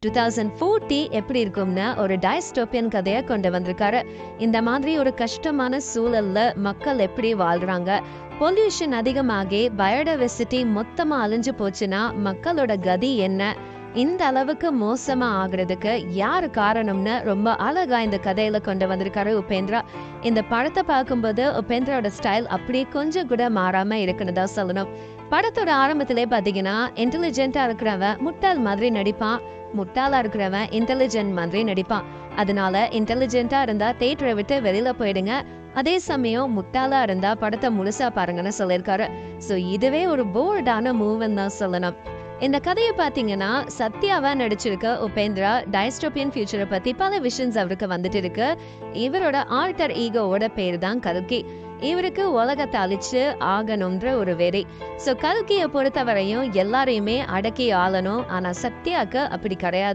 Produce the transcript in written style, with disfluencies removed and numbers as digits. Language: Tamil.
2040 எப்படி இருக்கும்னு ஒரு டைஸ்டோபியன் கதையை கொண்டு வந்திருக்காரு. இந்த மாதிரி ஒரு கஷ்டமான சூழல்ல மக்கள் எப்படி வாழ்றாங்க, பொல்யூஷன் அதிகமாகி பயோடைவர்சிட்டி மொத்தமா அழிஞ்சு போச்சுன்னா மக்களோட கதி என்ன, இந்த அளவுக்கு மோசமா ஆகுறதுக்கு யாரு காரணம்னு ரொம்ப அழகா இந்த கதையில கொண்டு வந்திருக்காரு உபேந்திரா. இந்த படத்தை பார்க்கும்போது உபேந்திராவோட ஸ்டைல் அப்படியே கொஞ்சம் கூட மாறாம இருக்குன்னு தான் சொல்லணும். படத்தோட ஆரம்பத்திலே பாத்தீங்கன்னா இன்டெலிஜென்ட்டா இருக்கிறவன் முட்டாள் மாதிரி நடிப்பான், முட்டாளா இருக்கிறவன் இன்டெலிஜென்ட் மாதிரி நடிப்பான். அதனால இன்டெலிஜென்ட்டா இருந்தா தியேட்டரை விட்டு வெளியில போயிடுங்க, அதே சமயம் முட்டாளா இருந்தா படத்தை முழுசா பாருங்கன்னு சொல்லியிருக்காரு. சோ இதுவே ஒரு போல்டான மூவ்னு தான் சொல்லணும். இந்த கதையை பாத்தீங்கன்னா சத்யாவா நடிச்சிருக்க உபேந்திரா டைஸ்டோபியன் ஃபியூச்சரை பத்தி பல விஷயங்கள் அவருக்கு வந்துட்டு இருக்கு. இவரோட ஆல்டர் ஈகோவோட பேர் தான் கல்கி. இவருக்கு உலகத்தை அழிச்சு ஆகணும்ன்ற ஒரு வெறி. சோ கல்கியை பொறுத்தவரையும் எல்லாரையுமே அடக்கி ஆளணும். ஆனா சத்யாக்கு அப்படி கிடையாது.